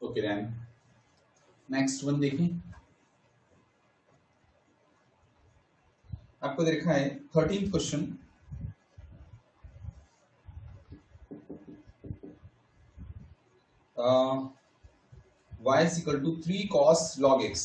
Okay then next one देखें, आपको देखा है 13th question. y is equal to 3 cos log x,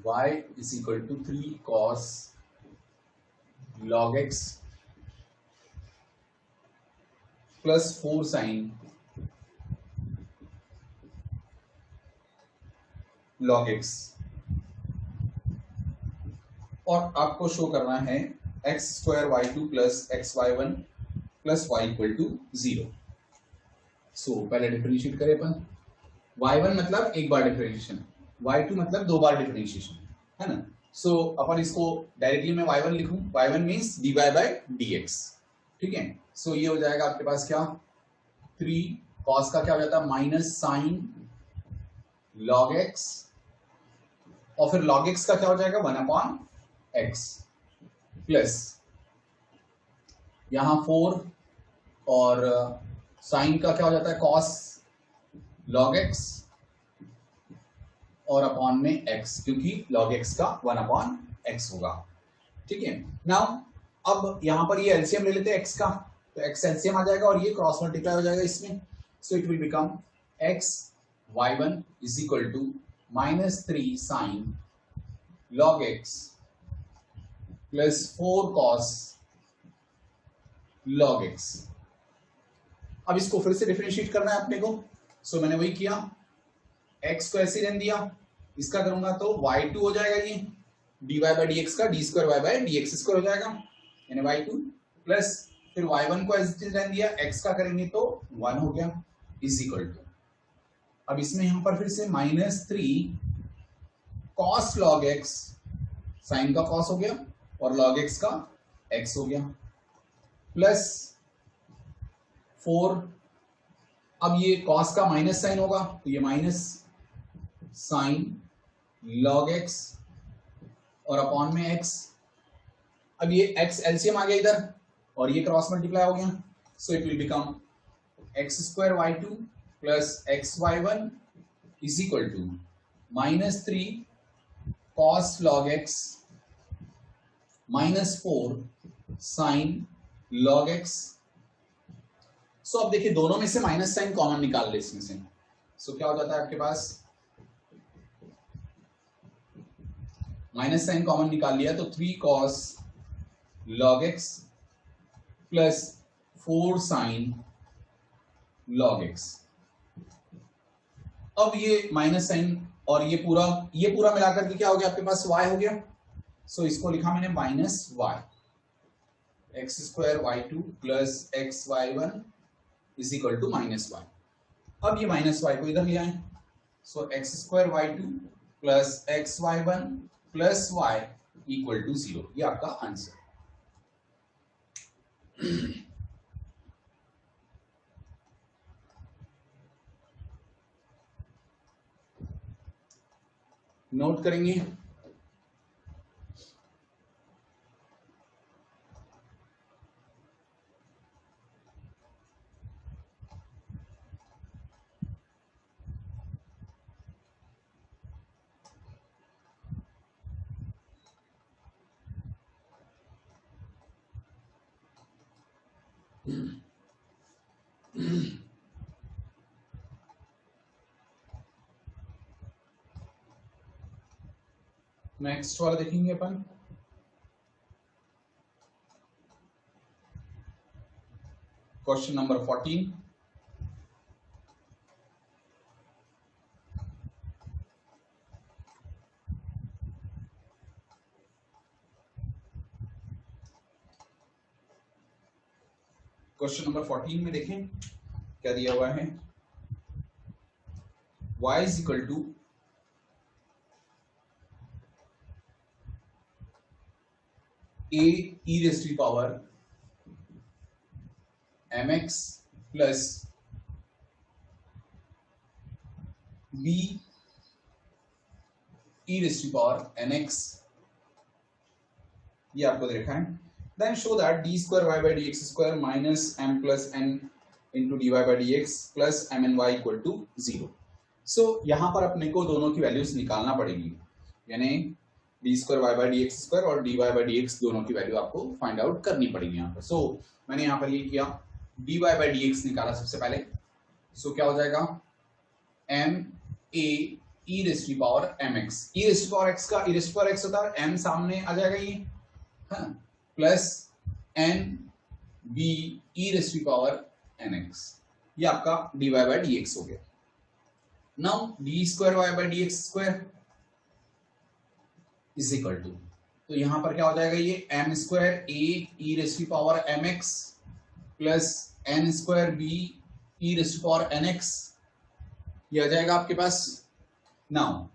y is equal to 3 cos log x plus 4 sin log x, और आपको show करना है X square Y two plus x Y one plus Y equal to 0। So पहले differentiate करें अपन। y1 मतलब एक बार differentiation, y2 मतलब दो बार डिफरेंशिएशन, है ना। सो अपन इसको डायरेक्टली मैं y1 लिखूं, y1 means dy by dx, ठीक है। सो ये हो जाएगा आपके पास क्या, 3 cos का क्या हो जाता है माइनस साइन log x, और फिर log x का क्या हो जाएगा 1/x प्लस यहां 4, और साइन का क्या हो जाता है cos log x और अपॉन में x, क्योंकि log x का 1/x होगा, ठीक है। नाउ अब यहां पर ये एलसीएम ले लेते हैं x का, तो x एलसीएम आ जाएगा और ये क्रॉस मल्टीप्लाई हो जाएगा इसमें। So it will become x y1 is equal to -3 sine log x plus 4 cos log x। अब इसको फिर से डिफरेंशिएट करना है अपने को। सो मैंने वही किया, x को ऐसे रहने दिया, इसका करूंगा तो y2 हो जाएगा ये dy बाय dx का d square y by dx square हो जाएगा, यानी y2 प्लस फिर y1 को ऐसे रहने दिया, x का करेंगे तो 1 हो गया इज इक्वल टू, अब इसमें यहां पर फिर से -3 cos log x, साइन का cos हो गया और log x का x हो गया, प्लस 4, अब ये cos का माइनस साइन होगा तो ये माइनस साइन log x और अपॉन में x, अब ये x एलसीएम आ गया इधर और ये क्रॉस मल्टीप्लाई हो गया। So it will become x square y2 plus x Y one is equal to -3 cos log x -4 sin log x। So अब देखिए दोनों में से माइनस साइन कॉमन निकाल ले इसमें से। सो क्या हो जाता है आपके पास, माइनस साइन कॉमन निकाल लिया तो 3 cos log x plus 4 sin log x। अब ये माइनस साइन और ये पूरा मिलाकर के क्या हो गया आपके पास y हो गया। सो इसको लिखा मैंने -y, x square y2 plus x Y one is equal to -y। अब ये -y को इधर ले आए, so x square y2 plus x Y one plus y equal to 0, ये आपका आंसर। नोट करेंगे, नेक्स्ट वाला देखेंगे अपन। क्वेश्चन नंबर 14, क्वेश्चन नंबर 14 में देखें क्या दिया हुआ है, y is equal to a e raised to the power mx plus b e raised to the power nx, ये आपको देखा है। Then show that d square y by dx square minus m plus n into D Y by D x plus M N Y equal to 0। So यहाँ पर अपने को दोनों की वैल्यूज निकालना पड़ेगी, यानी d square Y by D x square और d Y by D x दोनों की वैल्यू आपको फाइंड आउट करनी पड़ेगी यहाँ पर। सो मैंने यहाँ पर ये किया, D Y by D X निकाला सबसे पहले। सो क्या हो जाएगा, एम ए ई रेस्ट की power M X, E raised power X का ई रेस्ट पावर एक्स होता है, एम सामने आ जाएगा ये, हाँ, plus N B E raised की पावर एन एक्स, ये आपका D Y by D X हो गया। Now D square Y by D x square is equal to, तो यहां पर क्या हो जाएगा, ये एम स्क्वायर ए ई रेस्ट की power M x plus N square B E raised की पावर एन एक्स, ये आ जाएगा आपके पास। नाउ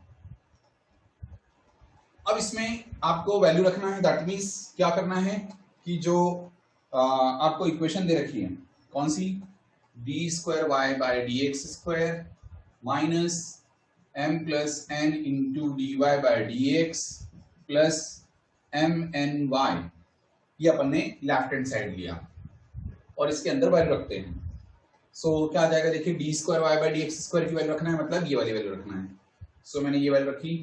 अब इसमें आपको वैल्यू रखना है, दैट मीन्स क्या करना है कि जो आपको इक्वेशन दे रखी है कौन सी, d square Y by D x square minus m plus n into D Y by D x plus M N y, ये अपन ने लेफ्ट हैंड साइड लिया और इसके अंदर वैल्यू रखते हैं। सो क्या आ जाएगा, देखिए D square Y by D x square की वैल्यू रखना है, मतलब ये वाली वैल्यू रखना है। सो मैंने ये वैल्यू रखी,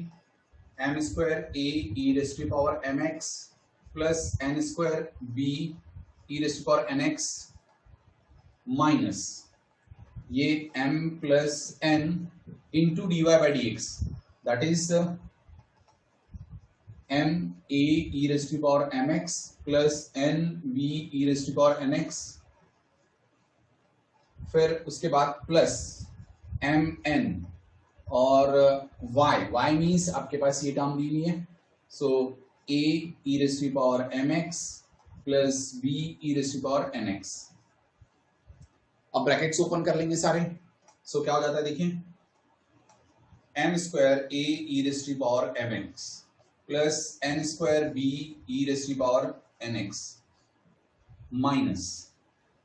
एम स्क्वायर ए ई रेस्ट की power M x plus N square B E raised की पावर एन एक्स माइनस ये m plus n into D Y by D x, that is m a e raised की power m x plus n b e raised की power n x, फिर उसके बाद plus m n और y, y means आपके पास ये term दी हुई है, सो a e रेस्ट की power m x plus b e raised की पावर n x। अब ब्रैकेट्स ओपन कर लेंगे सारे। सो क्या हो जाता है, देखिए एम स्क्वायर ए ई रेस्ट की power M x plus N square B E raised की पावर एन एक्स माइनस,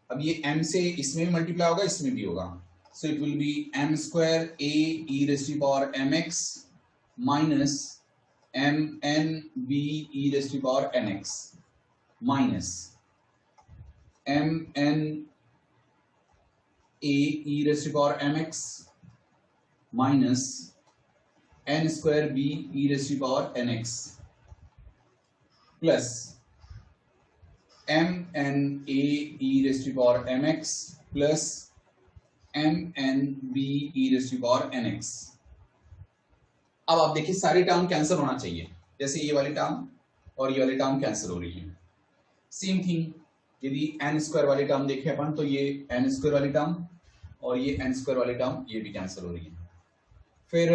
अब ये m से इसमें भी मल्टीप्लाई होगा, इसमें भी होगा, so it will be m square A E raised की power M x minus m n B E raised की power N x minus m n a e raised to power mx minus n square b e raised to power nx plus m n a e raised to power mx plus m n b e raised to power nx। अब आप देखिए सारी term cancel होना चाहिए, जैसे ये वाली term और ये वाली टर्म कैंसिल हो रही है। सेम थिंग यदि एन स्क्वायर वाली टर्म देखें अपन, तो ये एन स्क्वायर वाली टर्म और ये एन स्क्वायर वाली टर्म ये भी कैंसिल हो रही है। फिर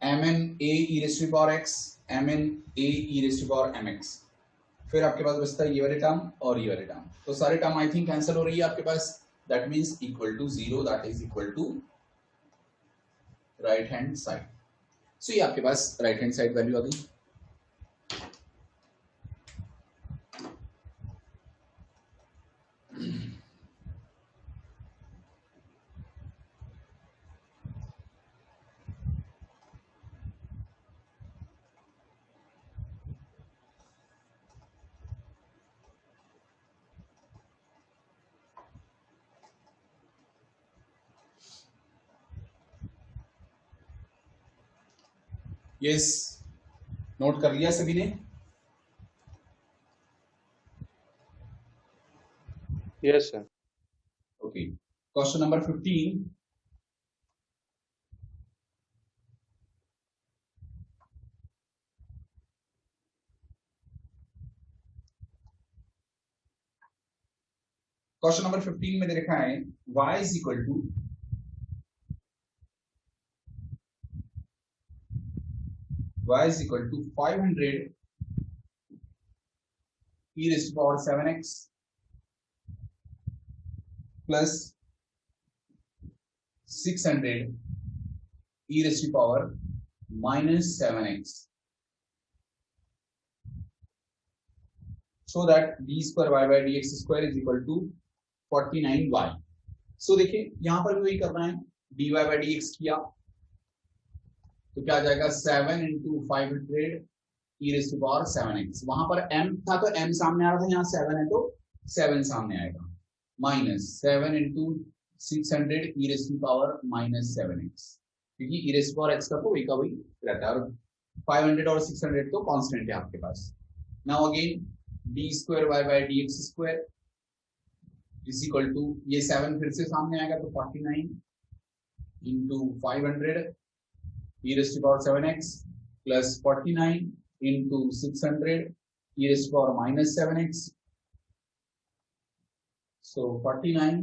M N A E raised to power X, M N A E raised to power M X, फिर आपके पास बचता है ये वाली टर्म और ये वाली टर्म, तो सारी टर्म आई थिंक कैंसिल हो रही है आपके पास, that means equal to 0, that is equal to right hand side. So ये आपके पास राइट हैंड साइड वैल्यू आ गई। यस, नोट कर लिया सभी ने? Yes sir. Okay, question number 15। Question number 15 में दे रखा है y is equal to y is equal to 500 e raised to power 7x plus 600 e raised to power minus 7x, so that d square y by dx square is equal to 49y। सो देखिए यहां पर भी वही करना है, dy by dx किया तो क्या आ जाएगा 7 into 500 E raise to power 7x, वहां पर m था तो m सामने आ रहा था, यहाँ 7 है तो 7 सामने आएगा, minus 7 into 600 E race to power minus 7x, क्योंकि ई रेस पावर x का तो वही का वही रहता है, और 500 और 600 तो कांस्टेंट है आपके पास। Now again d square Y by D x square is equal to, ये 7 फिर से सामने आएगा तो 49 into 500 e race to power 7x plus 49 into 600 E race to power minus 7x, so 49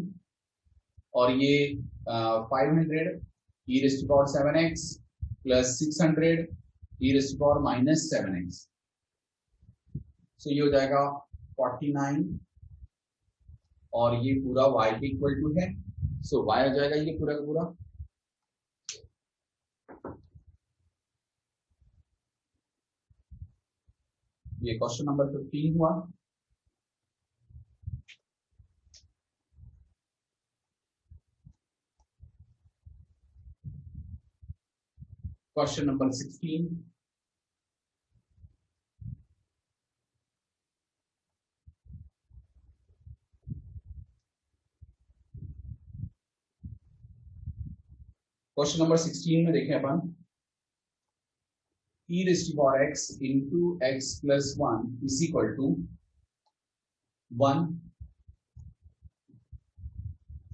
और ये 500 e race to power 7x plus 600 E race to power minus 7x, so ये हो जाएगा 49 और ये पूरा y के इक्वल टू है, सो y हो जाएगा ये पूरा का पूरा। ये क्वेश्चन नंबर 15 हुआ। क्वेश्चन नंबर 16, क्वेश्चन नंबर 16 में देखें अपन, e raised to power x into x plus 1 is equal to 1,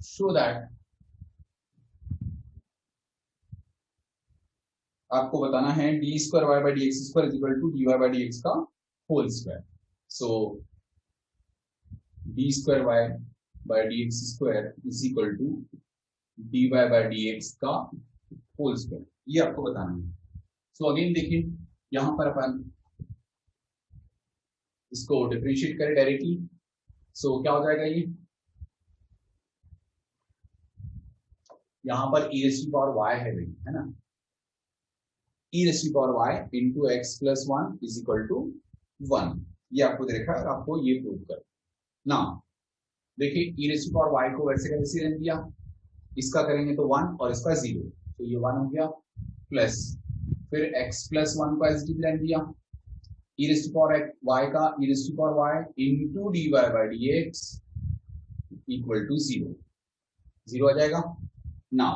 show that, आपको बताना है d square Y by D x square is equal to d Y by D x का whole square, so d square Y by D x square is equal to d Y by D x का whole square, ये आपको बताना है। So again देखिए यहां पर अपन इसको डिफरेंशिएट करें डायरेक्टली, सो क्या हो जाएगा ये, यहां पर e raise to power y है भाई, है ना, e raise to power y into X plus 1 is equal to 1, ये आपको दे रखा है, आपको ये प्रूव कर ना। देखिए e raise to power y को वैसे का वैसे रहने दिया, इसका करेंगे तो 1 और इसका 0, तो ये 1 हो गया, प्लस फिर x प्लस 1 का एसडी रहने दिया, e raise to power y का e raise to power y into D Y by D X equal to 0, 0 आ जाएगा ना।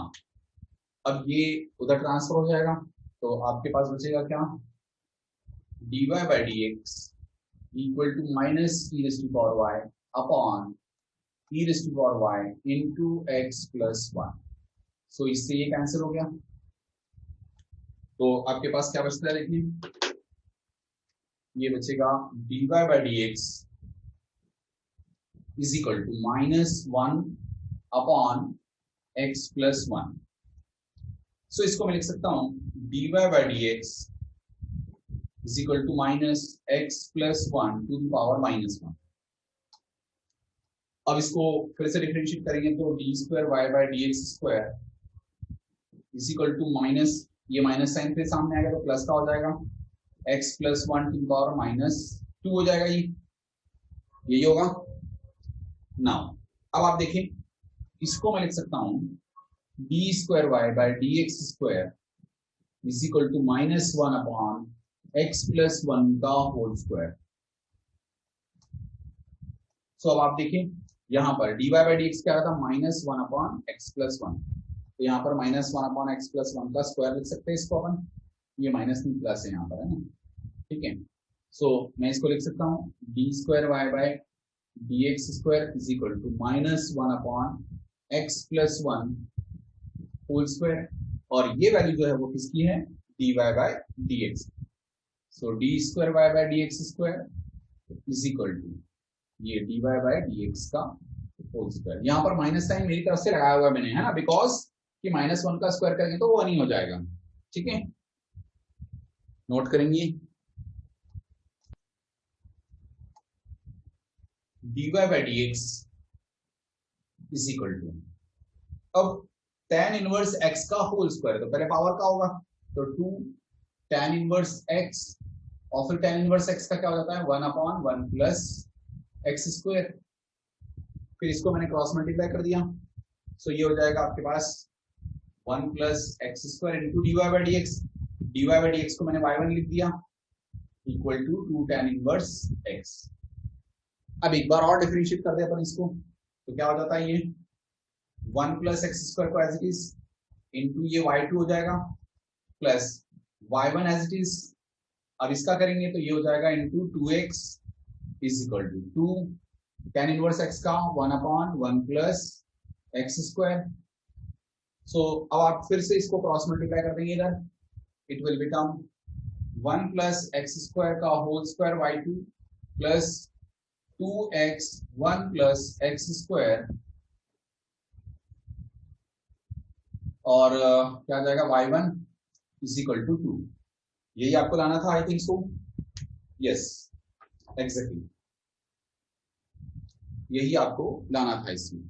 अब ये उधर ट्रांसफर हो जाएगा, तो आपके पास बचेगा क्या, D Y by D X equal to minus E raise to power Y upon E raise to power Y into X plus 1, so इससे ये कैंसिल हो गया, तो आपके पास क्या बचता है देखिए, ये बचेगा D Y by D X is equal to minus 1 upon x plus 1, so इसको मैं लिख सकता हूं D Y by D X is equal to minus X plus 1 to the power minus 1। अब इसको फिर से डिफरेंशिएट करेंगे तो D square Y by D x square is equal to minus, ये माइनस साइन फिर सामने आएगा तो प्लस का हो जाएगा, x plus 1 to the power minus 2 हो जाएगा, यही होगा। नाउ अब आप देखें, इसको मैं लिख सकता हूं D square Y by D x square is equal to minus 1 upon x plus 1 का होल स्क्वायर। सो अब आप देखें यहां पर D Y by D X क्या था, माइनस 1 अपॉन एक्स प्लस 1, तो यहाँ पर माइनस 1 अपॉन एक्स प्लस 1 का स्क्वायर लिख सकते हैं इसको अपन, ये माइनस नहीं प्लस है यहाँ पर, है ना, ठीक है। सो मैं इसको लिख सकता हूँ d square Y by D x square is equal to minus 1 upon x plus 1 whole square, और ये वैल्यू जो है वो किसकी है, d Y by D x, so d square Y by D x square is equal to ये d Y by D x का होल स्क्वायर। यहाँ पर माइनस साइन मेरी तरफ से लगाया हुआ मैंने, है ना, बिकॉज कि माइनस 1 का स्क्वायर करेंगे तो 1 ही हो जाएगा, ठीक है, नोट करेंगे D Y by D X is equal to, अब tan इनवर्स x का होल स्क्वायर, तो पहले पावर का होगा तो 2 tan इनवर्स x, और फिर tan इनवर्स x का क्या हो जाता है 1 अपॉन 1 प्लस एक्स स्क्वायर, फिर इसको मैंने क्रॉस मल्टीप्लाई कर दिया, सो ये हो जाएगा आपके पास 1 plus x square into D Y by D X, D Y by D X को मैंने y1 लिख दिया equal to 2 tan inverse x। अब एक बार और डिफरेंशिएट कर दे अपन इसको, तो क्या हो जाता है ये 1 प्लस एक्स स्क्वायर को एज इट इज इंटू ये y2 हो जाएगा plus y1 as it is. अब इसका करेंगे तो ये हो जाएगा into 2x is equal to 2 tan inverse x का 1/1 प्लस एक्स स्क्वायर। सो अब आप फिर से इसको क्रॉस मल्टीप्लाई कर देंगे इधर, it will become 1 plus x square का whole square y2 plus 2x 1 plus x square और क्या आ जाएगा y1 इज इक्वल टू 2। यही आपको लाना था I think so, yes exactly यही आपको लाना था इसमें।